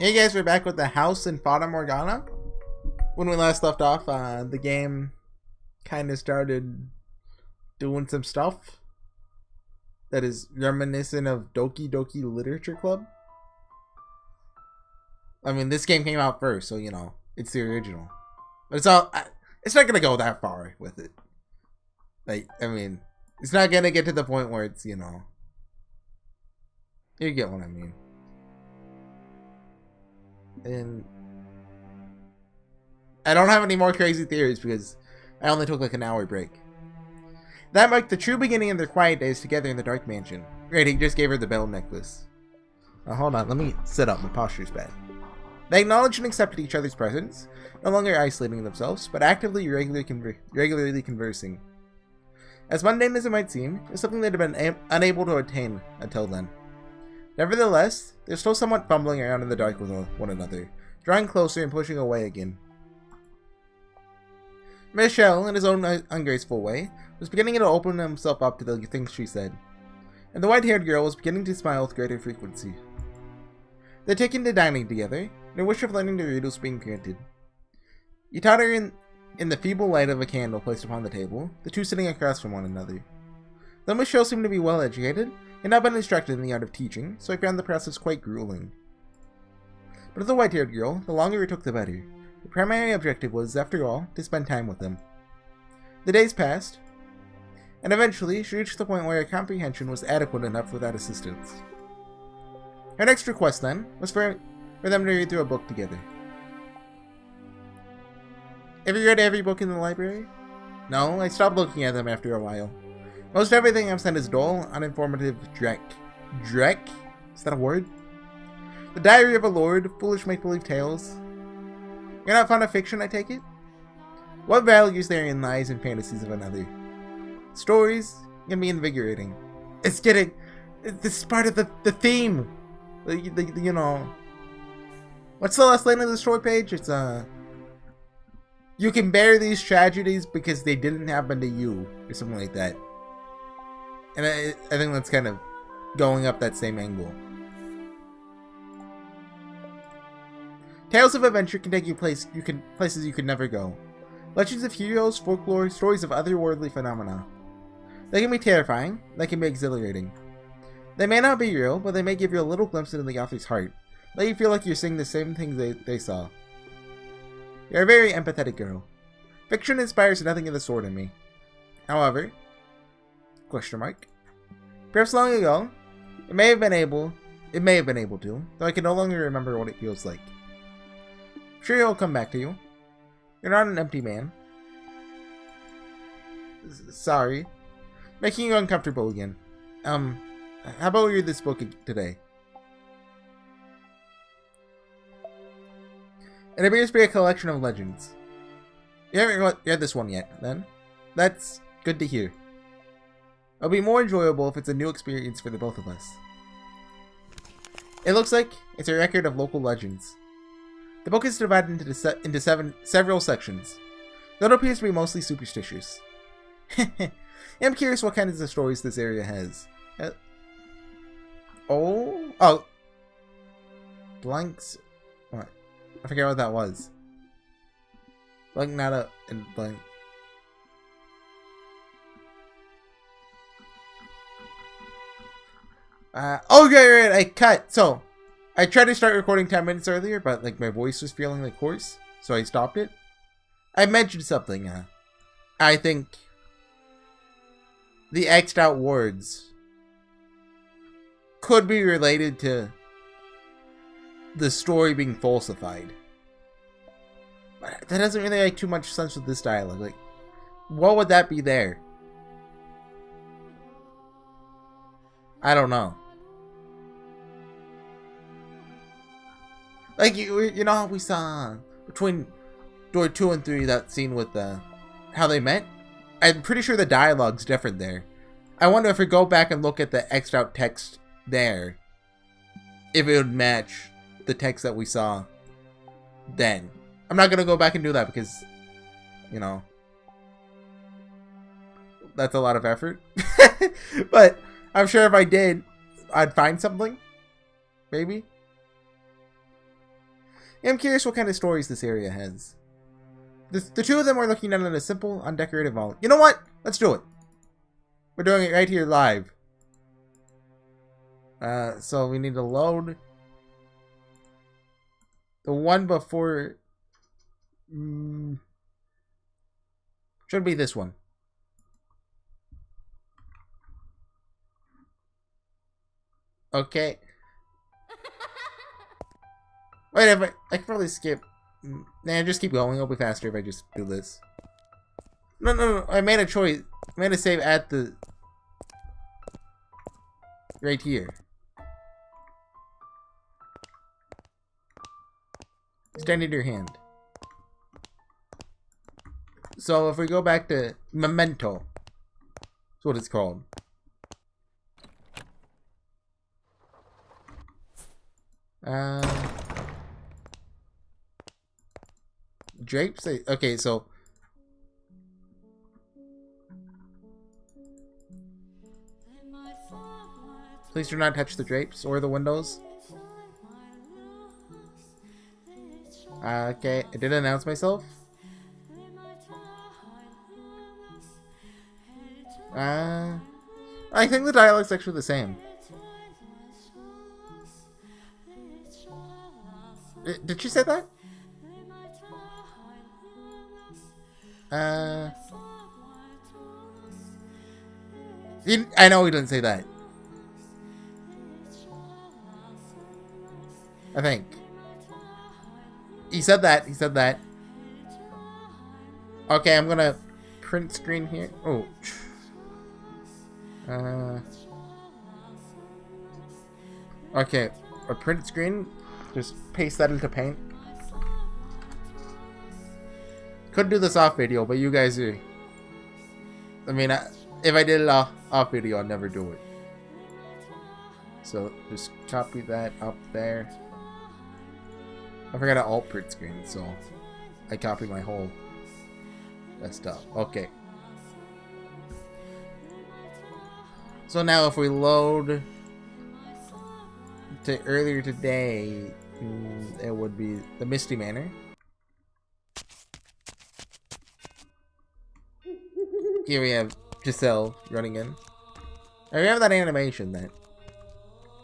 Hey guys, we're back with the house in Fata Morgana. When we last left off, the game kind of started doing some stuff that is reminiscent of Doki Doki Literature Club. I mean, this game came out first, so you know, it's the original. But it's not gonna go that far with it. Like, I mean, it's not gonna get to the point where it's, you know, you get what I mean. And I don't have any more crazy theories because I only took like an hour break. That marked the true beginning of their quiet days together in the dark mansion. Right, he just gave her the bell necklace. Hold on, let me sit up. My posture's bad. They acknowledged and accepted each other's presence, no longer isolating themselves, but actively regularly conversing. As mundane as it might seem, it was something they'd been unable to attain until then. Nevertheless, they're still somewhat fumbling around in the dark with one another, drawing closer and pushing away again. Michelle, in his own ungraceful way, was beginning to open himself up to the things she said, and the white-haired girl was beginning to smile with greater frequency. They'd taken to dining together, and her wish of learning to read was being granted. He taught her in the feeble light of a candle placed upon the table, the two sitting across from one another. Though Michelle seemed to be well educated, had not been instructed in the art of teaching, so I found the process quite grueling. But of the white-haired girl, the longer it took the better. The primary objective was, after all, to spend time with them. The days passed, and eventually she reached the point where her comprehension was adequate enough without assistance. Her next request, then, was for them to read through a book together. Have you read every book in the library? No, I stopped looking at them after a while. Most everything I've sent is dull, uninformative dreck. Dreck? Is that a word? The Diary of a Lord, foolish make-believe tales. You're not fond of fiction, I take it? What value is there in lies and fantasies of another? Stories can be invigorating. This is part of the theme. You know. What's the last line of the story page? It's, you can bear these tragedies because they didn't happen to you, or something like that. And I think that's kind of going up that same angle. Tales of adventure can take you places you could never go. Legends of heroes, folklore, stories of otherworldly phenomena. They can be terrifying, they can be exhilarating. They may not be real, but they may give you a little glimpse into the author's heart. Let you feel like you're seeing the same things they saw. You're a very empathetic girl. Fiction inspires nothing of the sort in me. However, question mark. Perhaps long ago, it may have been able to, though I can no longer remember what it feels like. I'm sure it'll come back to you. You're not an empty man. Sorry. Making you uncomfortable again. How about we read this book today? It appears to be a collection of legends. You haven't read this one yet, then? That's good to hear. It'll be more enjoyable if it's a new experience for the both of us. It looks like it's a record of local legends. The book is divided into several sections, though it appears to be mostly superstitious. I'm curious what kinds of stories this area has. Oh! Blanks... What? I forget what that was. Blank nada and blank... right, I cut. So, I tried to start recording 10 minutes earlier, but like my voice was feeling like hoarse, so I stopped it. I mentioned something, I think the X'd out words could be related to the story being falsified. But that doesn't really make too much sense with this dialogue. Like, what would that be there? I don't know. Like, you know how we saw between door 2 and 3 that scene with how they met? I'm pretty sure the dialogue's different there. I wonder if we go back and look at the X'd out text there, if it would match the text that we saw then. I'm not gonna go back and do that because, you know, that's a lot of effort. But I'm sure if I did, I'd find something. Maybe. I'm curious what kind of stories this area has. The two of them are looking down at a simple, undecorated vault. You know what? Let's do it. We're doing it right here live. So we need to load the one before. Should be this one. Okay. Wait, if I can probably skip. Nah, just keep going. It'll be faster if I just do this. No. I made a choice. I made a save at the... right here. Stand in your hand. So if we go back to Memento, that's what it's called. Drapes? Okay, so please do not touch the drapes or the windows. Okay, I did announce myself. I think the dialogue's actually the same. Did she say that? I know he didn't say that. I think. He said that. He said that. Okay, I'm gonna print screen here. Oh. Okay, a print screen. Just paste that into Paint. Could do this off video, but you guys are... I mean, if I did it off video, I'd never do it. So, just copy that up there. I forgot to alt print screen, so I copied my whole desktop. Okay. So now if we load to earlier today, it would be the Misty Manor. Here we have Giselle running in. I remember that animation that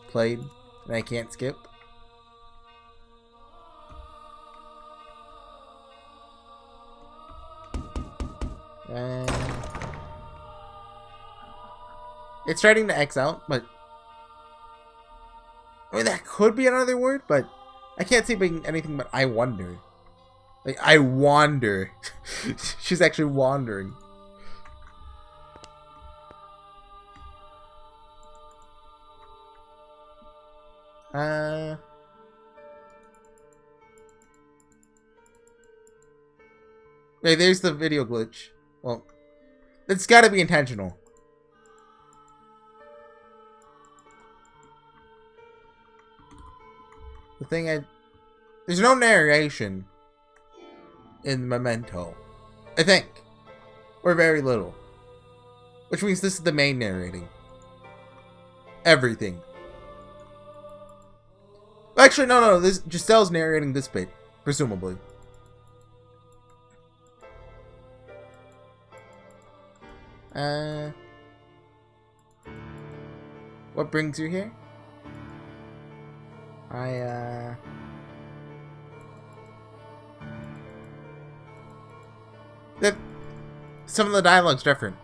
played and I can't skip. It's starting to X out, but I mean that could be another word, but I can't see being anything but I wonder. Like I wander. She's actually wandering. Hey, there's the video glitch. Well, it's gotta be intentional. The thing there's no narration in Memento, I think, or very little, which means this is the main narrating. Everything. Actually, no. This Giselle's narrating this bit, presumably. What brings you here? Some of the dialogue's different.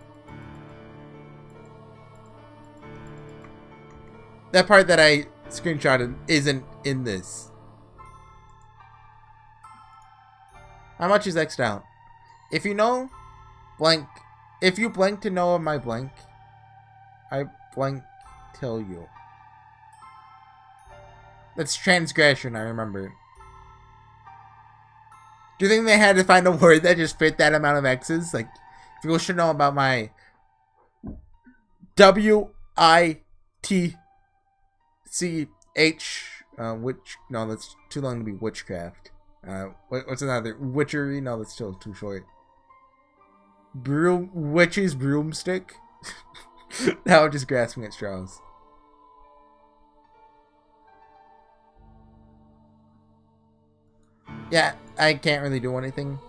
That part that I screenshotted isn't in this. How much is X'd out? If you know, blank. If you blank to know of my blank, I blank tell you. That's transgression, I remember. Do you think they had to find a word that just fit that amount of X's? Like, people should know about my W-I-T-C-H, which, no, that's too long to be witchcraft. What's another? Witchery? No, that's still too short. Witch's broomstick? Now I'm just grasping at straws. Yeah, I can't really do anything.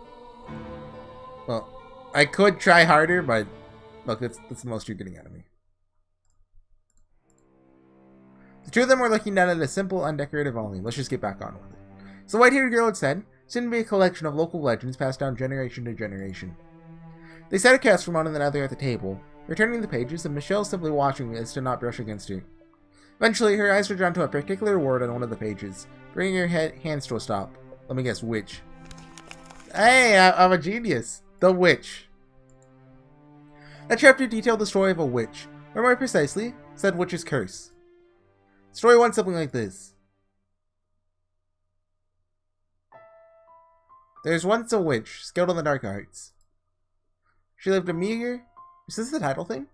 Well, I could try harder, but look, that's the most you're getting out of me. The two of them were looking down at a simple, undecorated volume. Let's just get back on with it. So the white-haired girl had said, "Soon to be a collection of local legends passed down generation to generation." They sat across from one another at the table, returning the pages, and Michelle simply watching as to not brush against her. Eventually, her eyes were drawn to a particular word on one of the pages, bringing her hands to a stop. Let me guess, witch. Hey, I'm a genius. The witch. That chapter detailed the story of a witch, or more precisely, said witch's curse. The story went something like this. There's once a witch, skilled in the dark arts. She lived a meager... Is this the title thing?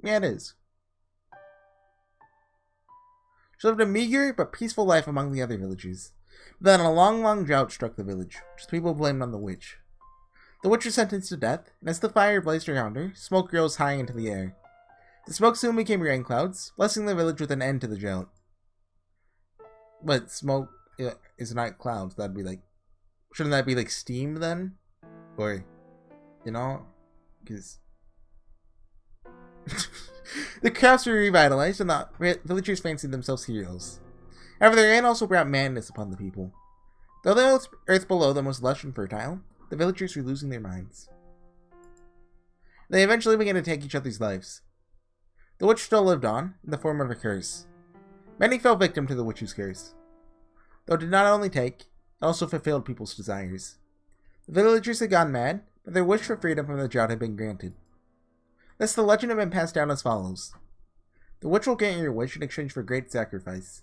Yeah, it is. She lived a meager but peaceful life among the other villagers. Then a long drought struck the village, which people blamed on the witch. The witch was sentenced to death, and as the fire blazed around her, smoke rose high into the air. The smoke soon became rain clouds, blessing the village with an end to the drought. But smoke is not clouds. That'd be like... Shouldn't that be like steam then? Or, you know? Because... The crafts were revitalized, and the villagers fancied themselves heroes. However, the rain also brought madness upon the people. Though the earth below them was lush and fertile, the villagers were losing their minds. They eventually began to take each other's lives. The witch still lived on, in the form of a curse. Many fell victim to the witch's curse. Though it did not only take, it also fulfilled people's desires. The villagers had gone mad, but their wish for freedom from the drought had been granted. Thus the legend had been passed down as follows. The witch will grant your wish in exchange for great sacrifice.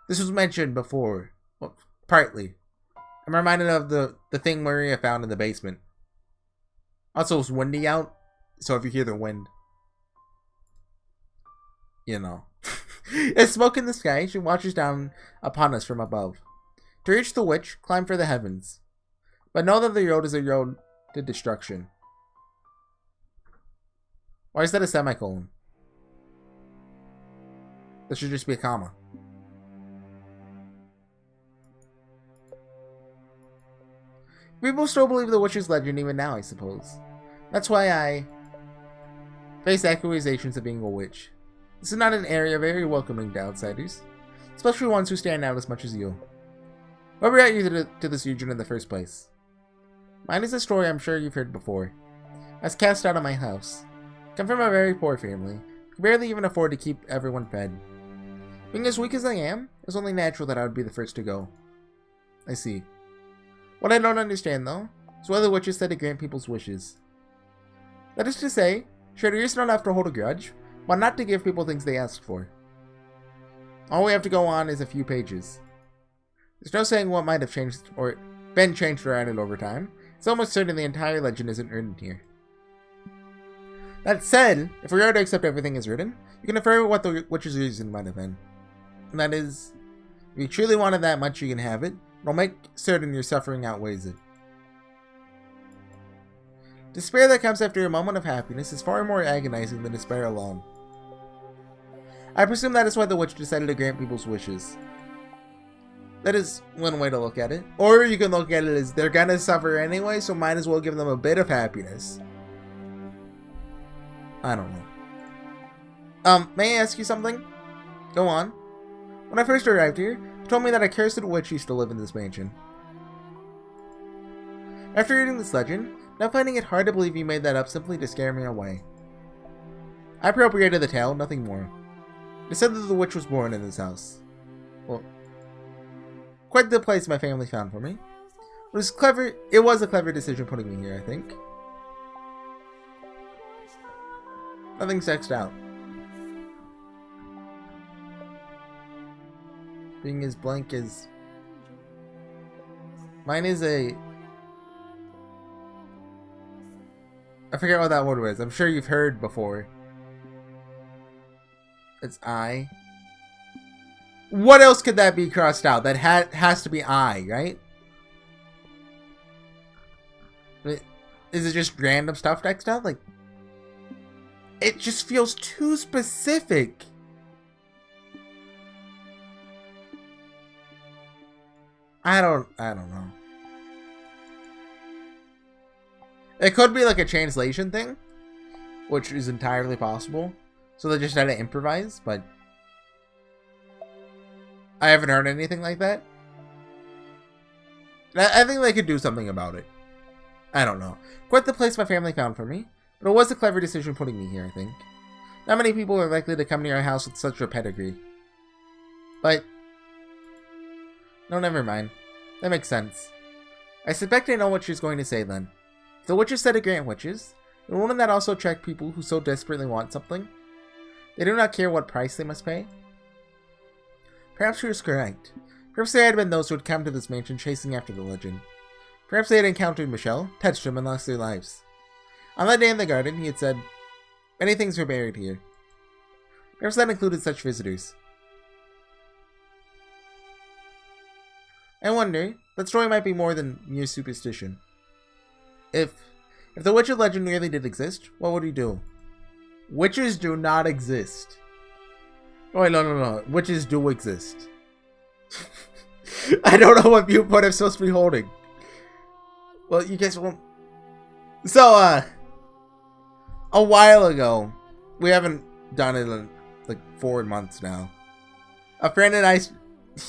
This was mentioned before. Well, partly. I'm reminded of the thing Maria found in the basement. Also, it's windy out, so if you hear the wind, you know. As smoke in the sky, she watches down upon us from above. To reach the witch, climb for the heavens. But know that the road is a road to destruction. Why is that a semicolon? That should just be a comma. People still believe the witch's legend even now, I suppose. That's why I face accusations of being a witch. This is not an area very welcoming to outsiders, especially ones who stand out as much as you. What brought you to this region in the first place? Mine is a story I'm sure you've heard before. I was cast out of my house. I come from a very poor family, who barely even afford to keep everyone fed. Being as weak as I am, it was only natural that I would be the first to go. I see. What I don't understand, though, is why the witch is said to grant people's wishes. That is to say, traders don't have to hold a grudge, but not to give people things they ask for. All we have to go on is a few pages. There's no saying what might have changed or been changed or added over time. It's almost certain the entire legend isn't written here. That said, if we are to accept everything as written, you can infer what the witch's reason might have been. And that is, if you truly wanted that much, you can have it. It'll make certain your suffering outweighs it. Despair that comes after a moment of happiness is far more agonizing than despair alone. I presume that is why the witch decided to grant people's wishes. That is one way to look at it. Or you can look at it as they're gonna suffer anyway, so might as well give them a bit of happiness. I don't know. May I ask you something? Go on. When I first arrived here, you told me that a cursed witch used to live in this mansion. After reading this legend, now finding it hard to believe you made that up simply to scare me away. I appropriated the tale, nothing more. It said that the witch was born in this house. Well, quite the place my family found for me. It was a clever decision putting me here, I think. Nothing's X'd out. Being as blank as... Mine is a... I forget what that word was. I'm sure you've heard before. It's I. What else could that be crossed out? That has to be I, right? Is it just random stuff X'd out? Like, it just feels too specific. I don't know. It could be like a translation thing, which is entirely possible. So they just had to improvise, but I haven't heard anything like that. I think they could do something about it. I don't know. Quite the place my family found for me, but it was a clever decision putting me here, I think. Not many people are likely to come near a house with such a pedigree. But no, never mind. That makes sense. I suspect I know what she's going to say then. If the witches said to grant witches, then wouldn't that also attract people who so desperately want something? They do not care what price they must pay? Perhaps she was correct. Perhaps there had been those who had come to this mansion chasing after the legend. Perhaps they had encountered Michelle, touched him, and lost their lives. On that day in the garden, he had said, "Many things were buried here." Perhaps that included such visitors. I wonder, that story might be more than mere superstition. If the witch legend really did exist, what would he do? Witches do not exist. Oh, wait, no. Witches do exist. I don't know what viewpoint I'm supposed to be holding. Well, you guys won't. So, a while ago, we haven't done it in like 4 months now. A friend and I,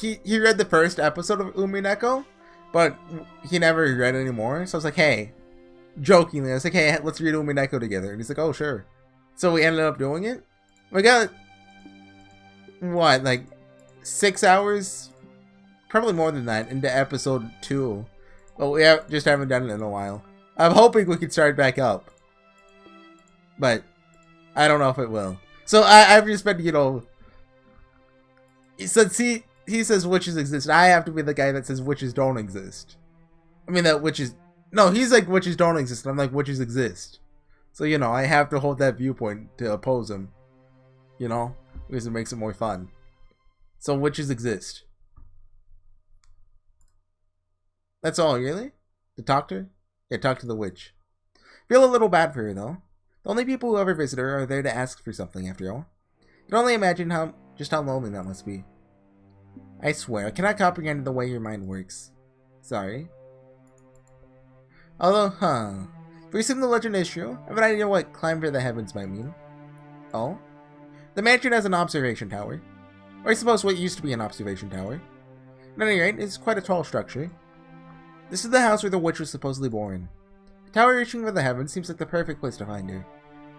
he read the first episode of Umineko, but he never read it anymore. So I was like, hey, jokingly, I was like, hey, let's read Umineko together. And he's like, oh, sure. So we ended up doing it. We got, what, like 6 hours? Probably more than that into episode 2. But we just haven't done it in a while. I'm hoping we can start back up. But I don't know if it will. So I've just been, you know, since he says witches exist, I have to be the guy that says witches don't exist. I mean, that witches... No, he's like, witches don't exist. And I'm like, witches exist. So, you know, I have to hold that viewpoint to oppose him. You know? Because it makes it more fun. So, witches exist. That's all, really? To talk to her? Yeah, talk to the witch. Feel a little bad for her, though. The only people who ever visit her are there to ask for something, after all. You can only imagine just how lonely that must be. I swear, I cannot comprehend the way your mind works. Sorry. Although, if we assume the legend is true, I have an idea what climb for the heavens might mean. Oh? The mansion has an observation tower. Or I suppose what used to be an observation tower. At any rate, it's quite a tall structure. This is the house where the witch was supposedly born. The tower reaching for the heavens seems like the perfect place to find her.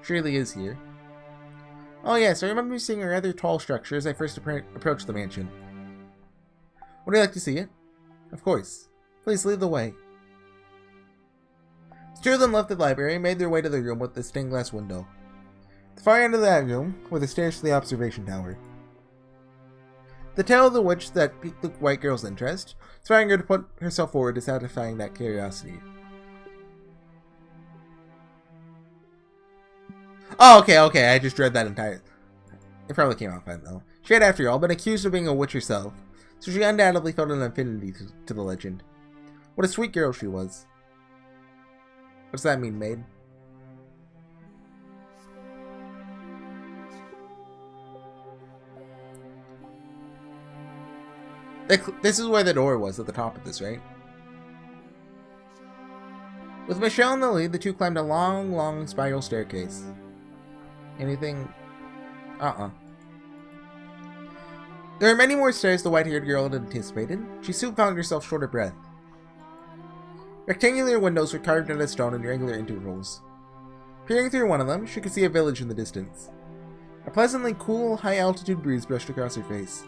Surely is here. Oh yes, I remember seeing a rather tall structure as I first approached the mansion. Would you like to see it? Of course. Please lead the way. The two of them left the library and made their way to the room with the stained glass window. At the far end of that room were the stairs to the observation tower. The tale of the witch that piqued the white girl's interest, inspiring her to put herself forward to satisfying that curiosity. Oh, okay, I just read that entire... It probably came out fine, though. She had, after all, been accused of being a witch herself, so she undoubtedly felt an affinity to the legend. What a sweet girl she was. What's that mean, maid? This is where the door was, at the top of this, right? With Michelle in the lead, the two climbed a long spiral staircase. Anything? There are many more stairs the white-haired girl had anticipated. She soon found herself short of breath. Rectangular windows were carved out of stone in regular intervals. Peering through one of them, she could see a village in the distance. A pleasantly cool, high-altitude breeze brushed across her face.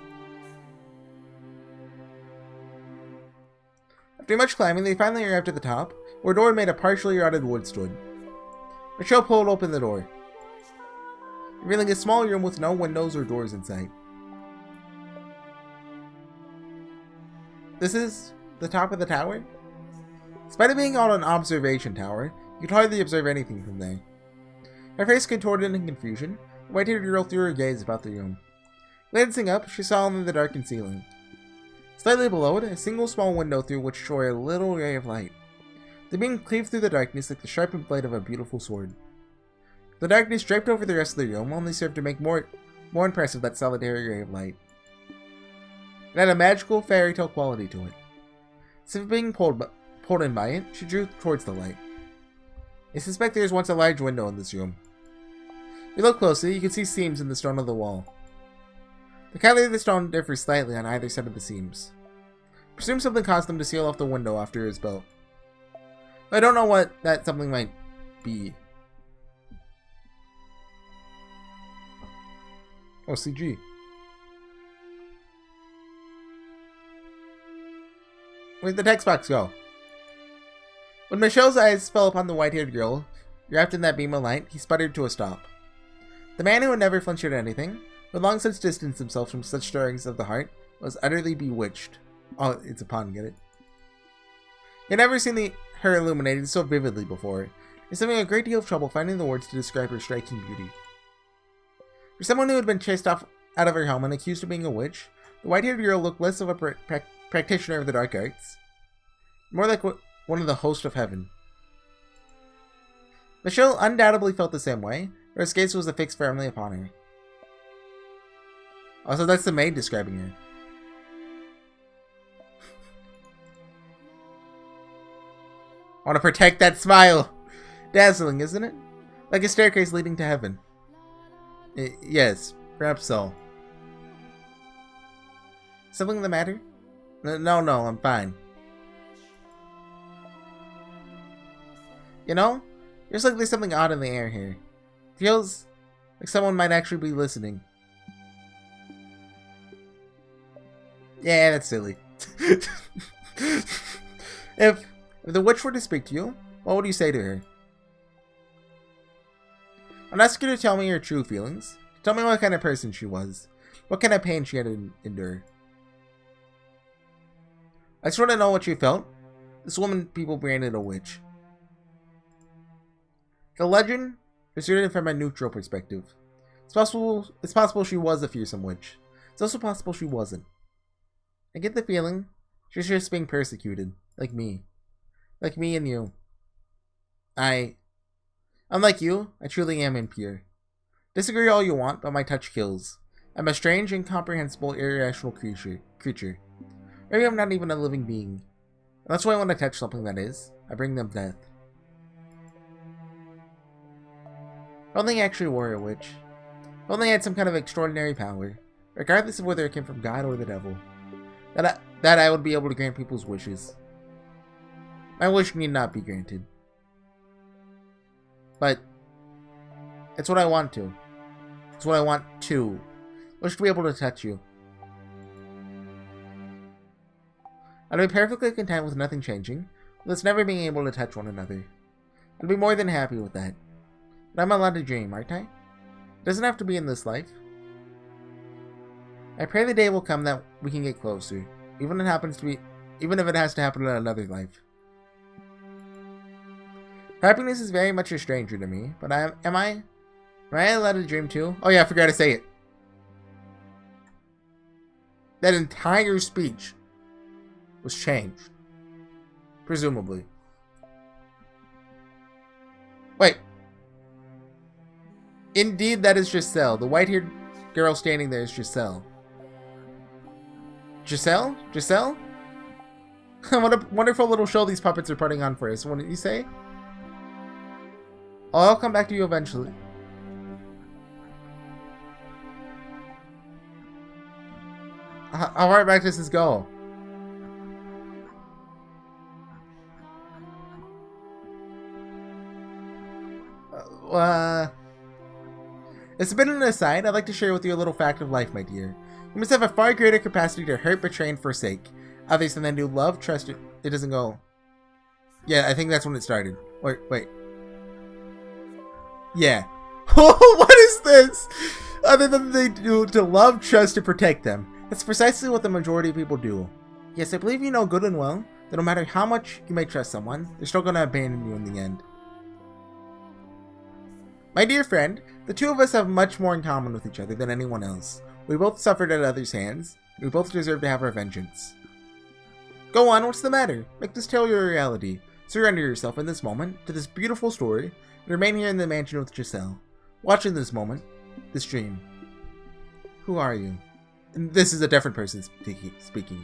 After much climbing, they finally arrived at the top, where a door made of partially rotted wood stood. Michelle pulled open the door, revealing a small room with no windows or doors inside. This is the top of the tower? Despite it being on an observation tower, you could hardly observe anything from there. Her face contorted in confusion, the white-haired girl threw her gaze about the room. Glancing up, she saw only the darkened ceiling. Slightly below it, a single small window through which shone a little ray of light. The beam cleaved through the darkness like the sharpened blade of a beautiful sword. The darkness draped over the rest of the room only served to make more impressive that solitary ray of light. It had a magical, fairy tale quality to it. Instead of being pulled in by it, she drew towards the light. I suspect there is once a large window in this room. If you look closely, you can see seams in the stone of the wall. The color of the stone differs slightly on either side of the seams. Presume something caused them to seal off the window after it was built. But I don't know what that something might be. Oh, CG. Where'd the text box go? When Michelle's eyes fell upon the white-haired girl, wrapped in that beam of light, he sputtered to a stop. The man who had never flinched at anything, who had long since distanced himself from such stirrings of the heart, was utterly bewitched. Oh, it's a pun, get it? He had never seen her illuminated so vividly before. He was having a great deal of trouble finding the words to describe her striking beauty. For someone who had been chased out of her home and accused of being a witch, the white-haired girl looked less of a practitioner of the dark arts, more like one of the host of heaven. Michelle undoubtedly felt the same way, but her gaze was affixed firmly upon her. Also, that's the maid describing her. I want to protect that smile! Dazzling, isn't it? Like a staircase leading to heaven. Yes, perhaps so. Something the matter? No, I'm fine. You know, there's like there's something odd in the air here. Feels like someone might actually be listening. Yeah, that's silly. If the witch were to speak to you, what would you say to her? I'd ask her to tell me her true feelings. Tell me what kind of person she was. What kind of pain she had to endure. I just want to know what she felt. This woman people branded a witch. The legend is written from a neutral perspective. It's possible she was a fearsome witch. It's also possible she wasn't. I get the feeling she's just being persecuted, like me. Like me and you. Unlike you, I truly am impure. Disagree all you want, but my touch kills. I'm a strange, incomprehensible, irrational creature. Maybe I'm not even a living being. And that's why when I touch something that is, I bring them death. If only I actually were a witch. If only I had some kind of extraordinary power, regardless of whether it came from God or the devil. That I would be able to grant people's wishes. My wish need not be granted. But it's what I want to. It's what I want to. Wish to be able to touch you. I'd be perfectly content with nothing changing, with us never being able to touch one another. I'd be more than happy with that. But I'm allowed to dream, aren't I? It doesn't have to be in this life. I pray the day will come that we can get closer, even if it has to happen in another life. Happiness is very much a stranger to me, but am I allowed to dream too? Oh yeah, I forgot to say it. That entire speech was changed. Presumably. Wait. Indeed, that is Giselle. The white-haired girl standing there is Giselle. Giselle? Giselle? What a wonderful little show these puppets are putting on for us. What did you say? Oh, I'll come back to you eventually. How far back does this go? It's a bit of an aside. I'd like to share with you a little fact of life, my dear. You must have a far greater capacity to hurt, betray, and forsake others than do love, trust. It doesn't go. Yeah, I think that's when it started. Wait. Yeah. Oh, what is this? Other than they do to love, trust, and protect them. That's precisely what the majority of people do. Yes, I believe you know good and well that no matter how much you may trust someone, they're still going to abandon you in the end. My dear friend, the two of us have much more in common with each other than anyone else. We both suffered at others' hands, and we both deserve to have our vengeance. Go on, what's the matter? Make this tale your reality. Surrender yourself in this moment to this beautiful story, and remain here in the mansion with Giselle, watching this moment, this dream. Who are you? And this is a different person speaking.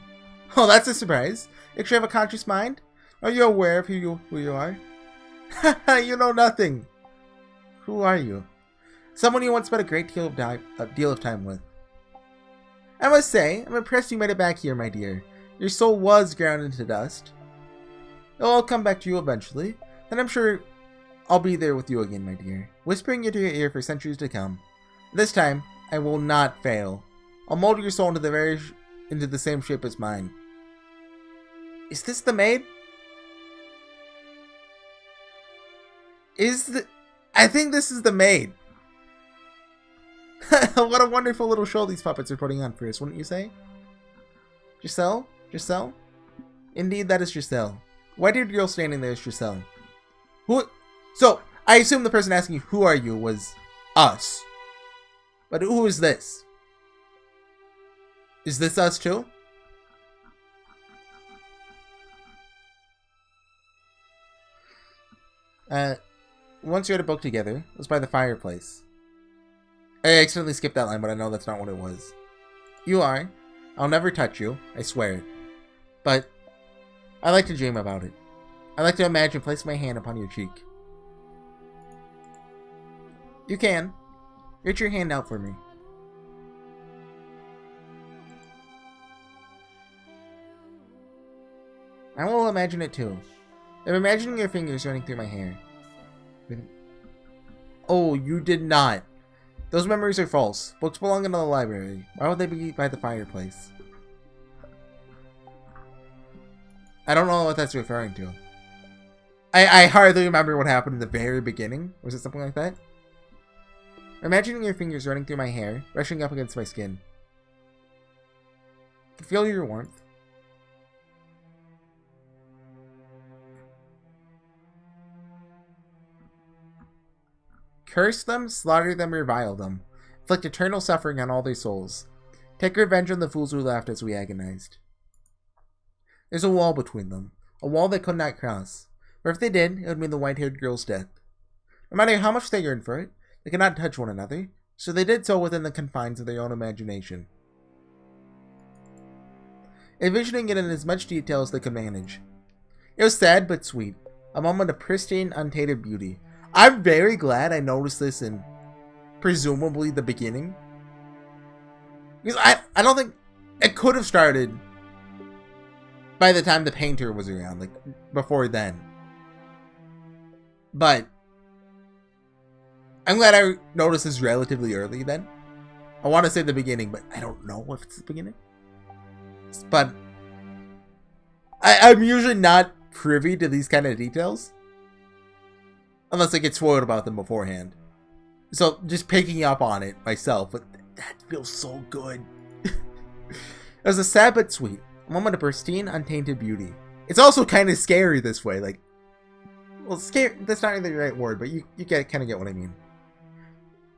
Oh, that's a surprise. You actually have a conscious mind? Are you aware of who you are? You know nothing. Who are you? Someone you once spent a great deal of time with. I must say, I'm impressed you made it back here, my dear. Your soul was ground into dust. It'll all come back to you eventually, and I'm sure I'll be there with you again, my dear, whispering into your ear for centuries to come. This time, I will not fail. I'll mold your soul into the same shape as mine. Is this the maid? I think this is the maid. What a wonderful little show these puppets are putting on for us, wouldn't you say? Giselle? Giselle? Indeed, that is Giselle. White-haired girl standing there is Giselle. So, I assume the person asking you, who are you, was us. But who is this? Is this us too? Once you had a book together, it was by the fireplace. I accidentally skipped that line, but I know that's not what it was. You are. I'll never touch you, I swear. But I like to dream about it. I like to imagine placing my hand upon your cheek. You can. Reach your hand out for me. I will imagine it too. I'm imagining your fingers running through my hair. Oh, you did not. Those memories are false. Books belong in the library. Why would they be by the fireplace? I don't know what that's referring to. I hardly remember what happened in the very beginning. Was it something like that? Imagining your fingers running through my hair, brushing up against my skin. I can feel your warmth. Curse them, slaughter them, revile them. Inflict eternal suffering on all their souls. Take revenge on the fools who laughed as we agonized. There's a wall between them. A wall they could not cross. For if they did, it would mean the white-haired girl's death. No matter how much they yearned for it, they could not touch one another, so they did so within the confines of their own imagination. Envisioning it in as much detail as they could manage. It was sad but sweet. A moment of pristine, untainted beauty. I'm very glad I noticed this in presumably the beginning. Because I don't think it could have started by the time the painter was around, like before then. But I'm glad I noticed this relatively early then. I want to say the beginning, but I don't know if it's the beginning. But I'm usually not privy to these kind of details. Unless I get spoiled about them beforehand. So, just picking up on it myself, but that feels so good. It was a sad but sweet. A moment of pristine, untainted beauty. It's also kind of scary this way, like... Well, scary, that's not really the right word, but you kind of get what I mean.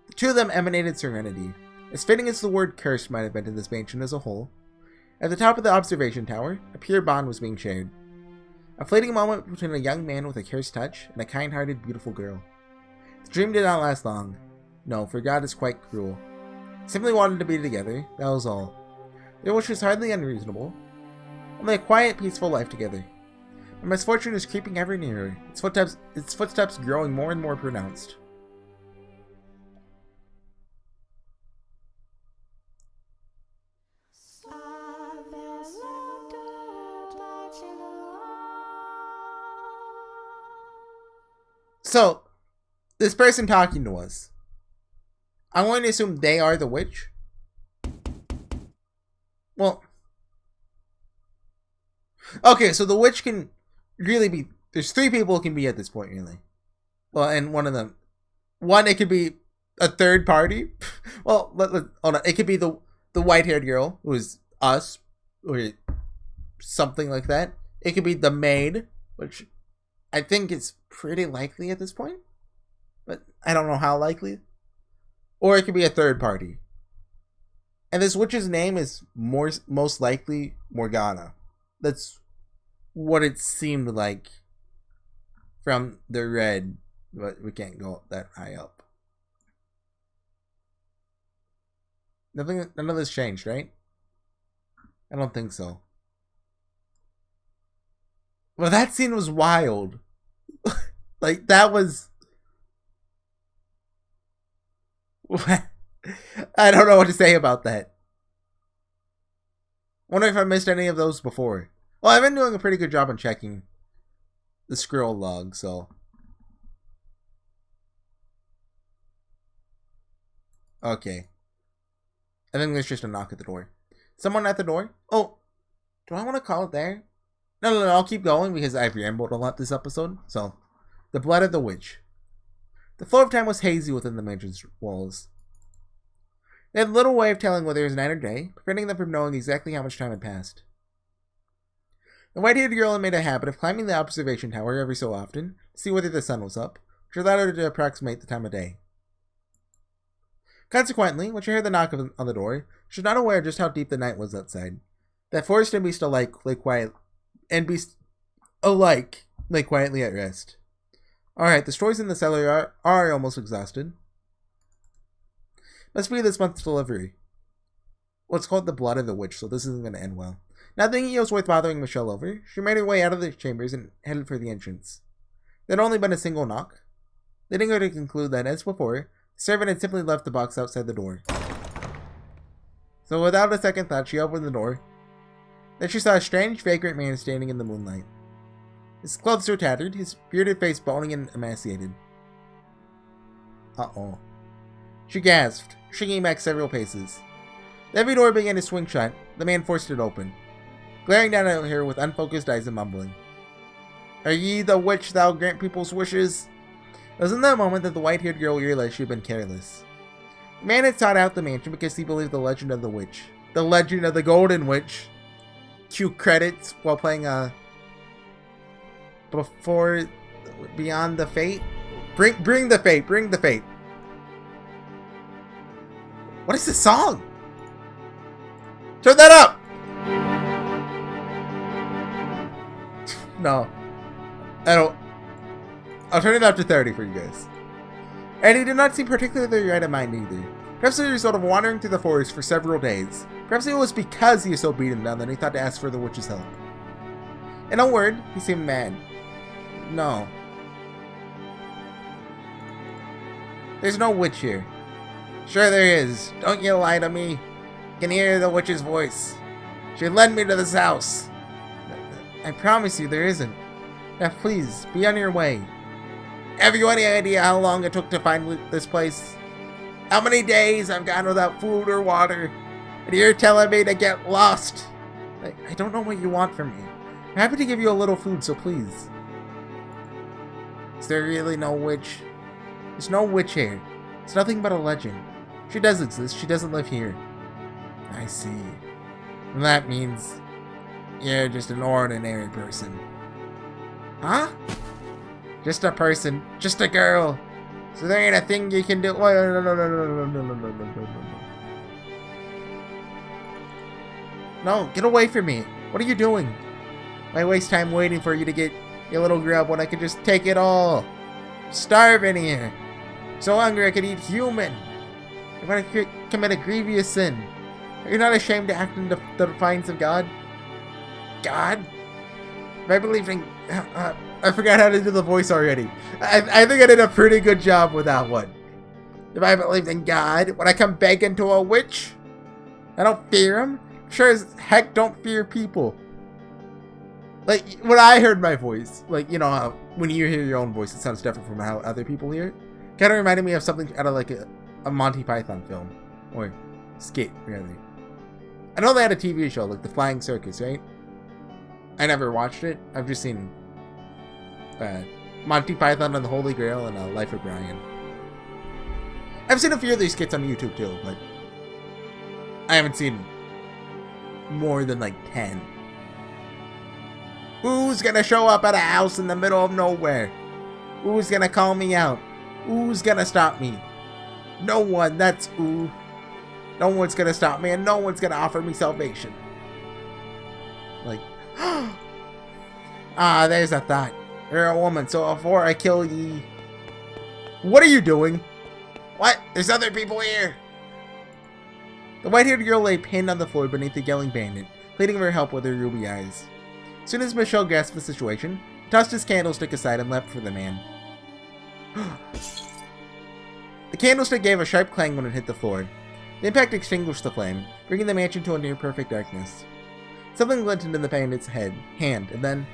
The two of them emanated serenity. As fitting as the word cursed might have been to this mansion as a whole. At the top of the observation tower, a pure bond was being shared. A fleeting moment between a young man with a cursed touch and a kind-hearted, beautiful girl. The dream did not last long. No, for God is quite cruel. Simply wanted to be together, that was all. Their wish was hardly unreasonable. Only a quiet, peaceful life together. But misfortune is creeping ever nearer, its footsteps growing more and more pronounced. So, this person talking to us, I'm going to assume they are the witch. Well, okay, so the witch can really be, there's three people it can be at this point, really. Well, and one of them, it could be a third party. Well, hold on, it could be the white-haired girl, who is us, or something like that. It could be the maid, which I think is pretty likely at this point, but I don't know how likely. Or it could be a third party. And this witch's name is most likely Morgana. That's what it seemed like from the red, but we can't go that high up. None of this changed, right? I don't think so. Well, that scene was wild. Like, that was... I don't know what to say about that. Wonder if I missed any of those before. Well, I've been doing a pretty good job on checking the scroll log, so... Okay. I think there's just a knock at the door. Someone at the door? Oh, do I want to call it there? No, I'll keep going because I've rambled a lot this episode. So, the blood of the witch. The flow of time was hazy within the mansion's walls. They had little way of telling whether it was night or day, preventing them from knowing exactly how much time had passed. The white-haired girl had made a habit of climbing the observation tower every so often to see whether the sun was up, which allowed her to approximate the time of day. Consequently, when she heard the knock on the door, she was not aware just how deep the night was outside. That forest and beast alike lay quietly at rest. Alright, the stores in the cellar are almost exhausted. Must be this month's delivery. Well, it's called the blood of the witch, so this isn't going to end well. Not thinking it was worth bothering Michelle over, she made her way out of the chambers and headed for the entrance. There had only been a single knock, leading her to conclude that, as before, the servant had simply left the box outside the door. So without a second thought, she opened the door. Then she saw a strange, vagrant man standing in the moonlight. His clothes were tattered, his bearded face bony and emaciated. Uh-oh. She gasped, shrinking back several paces. The heavy door began to swing shut. The man forced it open, glaring down at her with unfocused eyes and mumbling, "Are ye the witch thou grant people's wishes?" It was in that moment that the white-haired girl realized she had been careless. The man had sought out the mansion because he believed the legend of the witch. The legend of the Golden Witch. Cue credits while playing Beyond the Fate. Bring the Fate. Bring the Fate. What is this song? Turn that up! No. I don't. I'll turn it up to 30 for you guys. And he did not seem particularly right of mind either. Perhaps as a result of wandering through the forest for several days. Perhaps it was because he was so beaten down that he thought to ask for the witch's help. In a word, he seemed mad. No. There's no witch here. Sure there is. Don't you lie to me. I can hear the witch's voice. She led me to this house. I promise you there isn't. Now please, be on your way. Have you any idea how long it took to find this place? How many days I've gone without food or water? And you're telling me to get lost? I don't know what you want from me. I'm happy to give you a little food, so please. Is there really no witch? There's no witch here. It's nothing but a legend. She does exist, she doesn't live here. I see. And that means you're just an ordinary person. Huh? Just a person. Just a girl. So there ain't a thing you can do. No, get away from me. What are you doing? Why waste time waiting for you to get your little grub when I could just take it all? I'm starving here. So hungry I could eat human. I'm going to commit a grievous sin. Are you not ashamed to act in the defiance of God? God? If I believed in... I forgot how to do the voice already. I think I did a pretty good job with that one. If I believed in God, would I come begging to a witch? I don't fear him. Sure as heck don't fear people. Like, when I heard my voice, like, you know how when you hear your own voice, it sounds different from how other people hear it. Kind of reminded me of something out of like a Monty Python film. Or skit, really. I know they had a TV show, like The Flying Circus, right? I never watched it. I've just seen Monty Python and the Holy Grail and Life of Brian. I've seen a few of these skits on YouTube too, but I haven't seen more than like 10. Who's gonna show up at a house in the middle of nowhere? Who's gonna call me out? Who's gonna stop me? No one, that's who. No one's gonna stop me and no one's gonna offer me salvation. Like, there's a thought. You're a woman, so before I kill ye... What are you doing? What? There's other people here! The white-haired girl lay pinned on the floor beneath the yelling bandit, pleading for help with her ruby eyes. As soon as Michelle grasped the situation, he tossed his candlestick aside and leapt for the man. The candlestick gave a sharp clang when it hit the floor. The impact extinguished the flame, bringing the mansion to a near-perfect darkness. Something glinted in the bandit's hand, and then,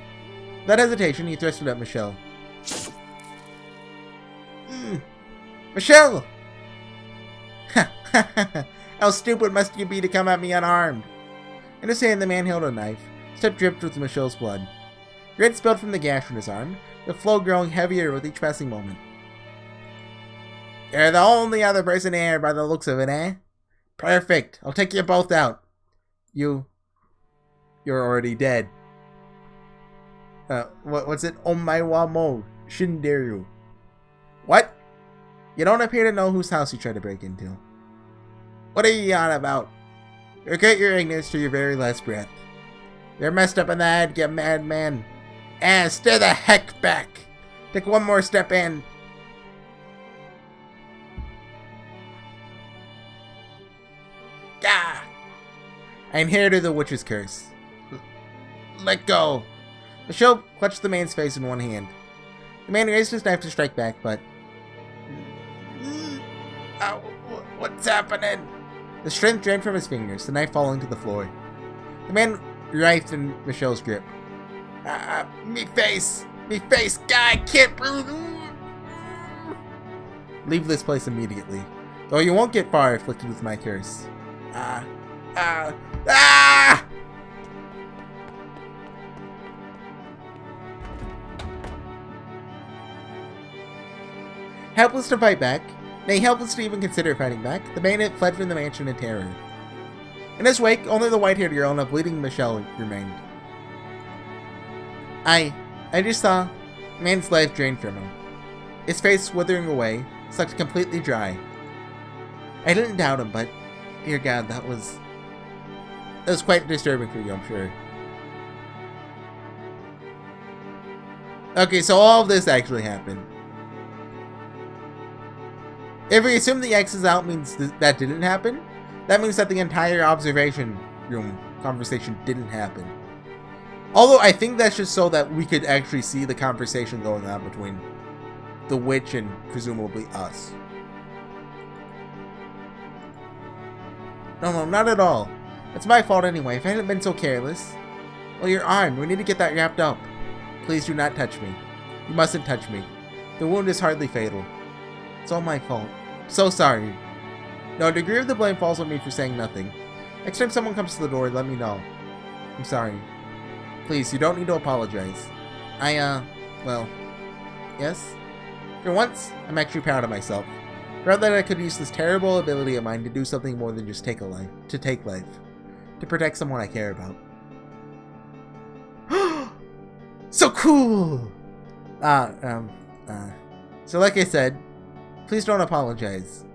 without hesitation, he thrust it at Michelle. Michelle! How stupid must you be to come at me unarmed? In his hand, the man held a knife. Step dripped with Michelle's blood. Red spilled from the gash in his arm, the flow growing heavier with each passing moment. You're the only other person here by the looks of it, eh? Perfect. I'll take you both out. You're already dead. What's it? Omaiwa mo shinderu. What? You don't appear to know whose house you tried to break into. What are you on about? Regret your ignorance to your very last breath. You're messed up in the head, you madman. And stay the heck back. Take one more step and... Gah! I inherited the witch's curse. Let go. Michelle clutched the man's face in one hand. The man raised his knife to strike back, but... What's happening? The strength drained from his fingers, the knife falling to the floor. The man writhed in Michelle's grip. Me face, guy, I can't breathe. Leave this place immediately, though you won't get far afflicted with my curse. Helpless to fight back, nay, helpless to even consider fighting back, the bandit fled from the mansion in terror. In his wake, only the white-haired girl and a bleeding Michelle remained. I just saw a man's life drained from him. His face withering away, sucked completely dry. I didn't doubt him, but, dear God, that was quite disturbing for you, I'm sure. Okay, so all of this actually happened. If we assume the X is out means that didn't happen, that means that the entire observation room conversation didn't happen. Although I think that's just so that we could actually see the conversation going on between the witch and presumably us. No, not at all. It's my fault anyway. If I hadn't been so careless. Well, your arm. We need to get that wrapped up. Please do not touch me. You mustn't touch me. The wound is hardly fatal. It's all my fault. So sorry. No, a degree of the blame falls on me for saying nothing. Next time someone comes to the door, let me know. I'm sorry. Please, you don't need to apologize. Well, yes? For once, I'm actually proud of myself. Proud that I could use this terrible ability of mine to do something more than just take life. To protect someone I care about. So cool! So like I said, please don't apologize.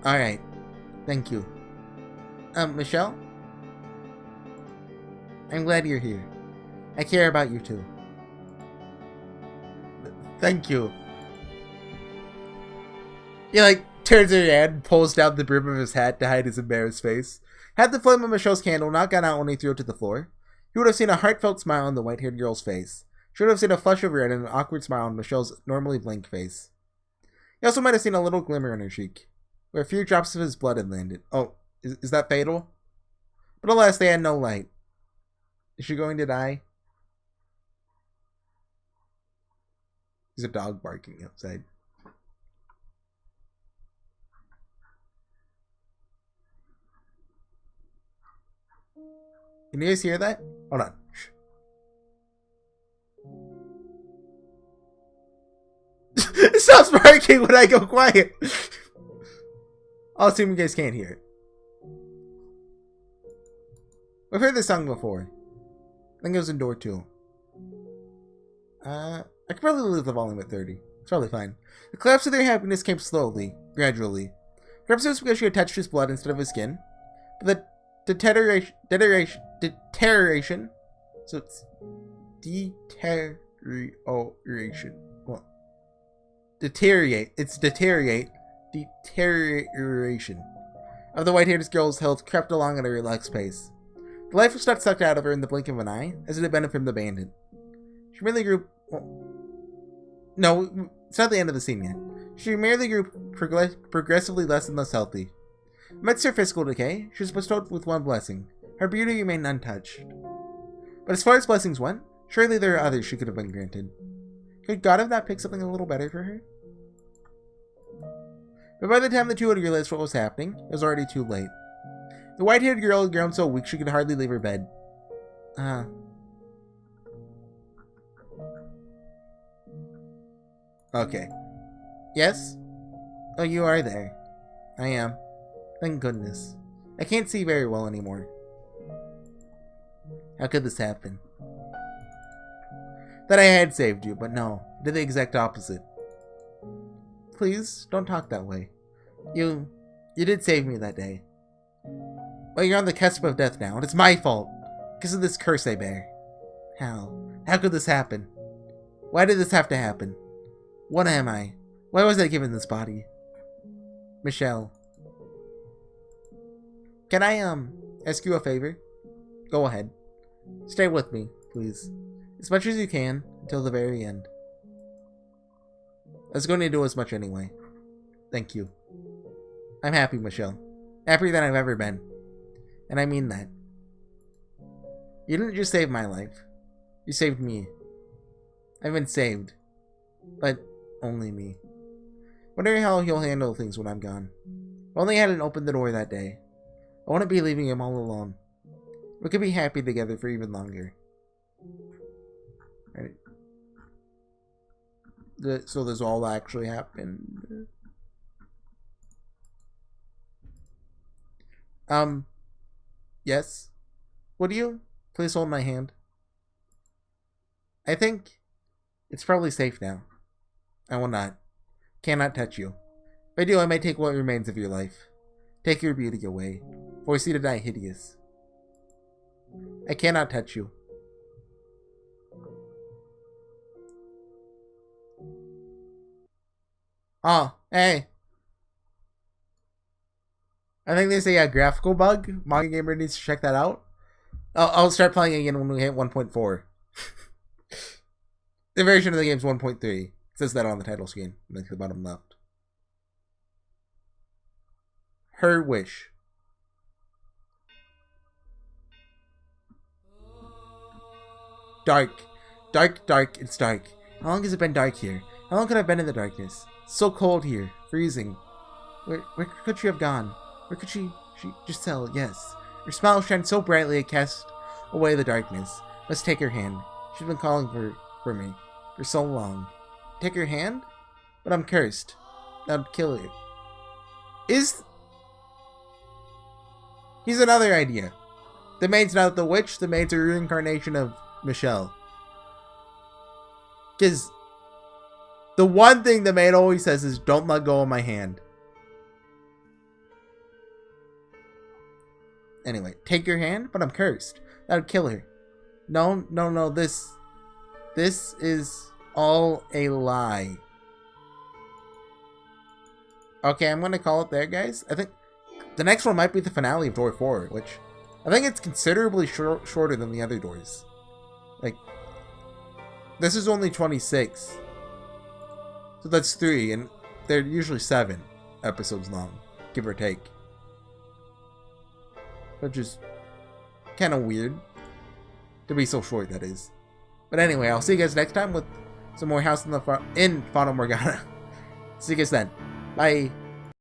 Alright. Thank you. Michelle? I'm glad you're here. I care about you too. Thank you. He turns her head, pulls down the brim of his hat to hide his embarrassed face. Had the flame of Michelle's candle not gone out when he threw it to the floor, he would have seen a heartfelt smile on the white-haired girl's face. She would have seen a flush of red and an awkward smile on Michelle's normally blank face. He also might have seen a little glimmer on her cheek, where a few drops of his blood had landed. Oh, is that fatal? But alas, they had no light. Is she going to die? There's a dog barking outside. Can you guys hear that? Hold on. It stops barking when I go quiet. I'll assume you guys can't hear it. We've heard this song before. I think it was in door 2. I could probably leave the volume at 30. It's probably fine. The collapse of their happiness came slowly, gradually. Perhaps it was because she had touched his blood instead of his skin. But the deterioration. So it's deterioration. Well, deterioration of the white-haired girl's health crept along at a relaxed pace. The life was not sucked out of her in the blink of an eye, as it had been from the bandit. She merely grew... Well, no, it's not the end of the scene yet. She merely grew progressively less and less healthy. Amidst her physical decay, she was bestowed with one blessing. Her beauty remained untouched. But as far as blessings went, surely there are others she could have been granted. Could God have not picked something a little better for her? But by the time the two had realized what was happening, it was already too late. The white-haired girl had grown so weak she could hardly leave her bed. Okay. Yes? Oh, you are there. I am. Thank goodness. I can't see very well anymore. How could this happen? That I had saved you, but no. I did the exact opposite. Please, don't talk that way. You did save me that day. Well, you're on the cusp of death now, and it's my fault. Because of this curse I bear. How? How could this happen? Why did this have to happen? What am I? Why was I given this body? Michelle. Can I, ask you a favor? Go ahead. Stay with me, please. As much as you can, until the very end. I was going to do as much anyway. Thank you. I'm happy, Michelle. Happier than I've ever been. And I mean that. You didn't just save my life. You saved me. I've been saved. But only me. Wondering how he'll handle things when I'm gone. If only I hadn't opened the door that day. I wouldn't be leaving him all alone. We could be happy together for even longer. Right. So this all actually happened. Yes? Would you please hold my hand? I think it's probably safe now. I will not. Cannot touch you. If I do, I may take what remains of your life. Take your beauty away. Force you to die hideous. I cannot touch you. Oh, hey. I think there's a graphical bug. Manga Gamer needs to check that out. I'll start playing again when we hit 1.4. The version of the game is 1.3. It says that on the title screen, like the bottom left. Her wish. Dark. Dark, dark, it's dark. How long has it been dark here? How long could I have been in the darkness? It's so cold here. Freezing. Where could she have gone? Where could she Giselle, yes. Her smile shined so brightly it cast away the darkness. Let's take her hand. She's been calling for me for so long. Take her hand? But I'm cursed. That'd kill you. Here's another idea. The maid's not the witch, the maid's a reincarnation of Michelle. Because the one thing the maid always says is, don't let go of my hand. Anyway, take your hand, but I'm cursed. That would kill her. No, this is all a lie. Okay, I'm gonna call it there, guys. I think the next one might be the finale of Door 4, which I think it's considerably shorter than the other doors. Like, this is only 26. So that's 3, and they're usually 7 episodes long, give or take. Which is kind of weird. To be so short, that is. But anyway, I'll see you guys next time with some more House in Fata Morgana. See you guys then. Bye.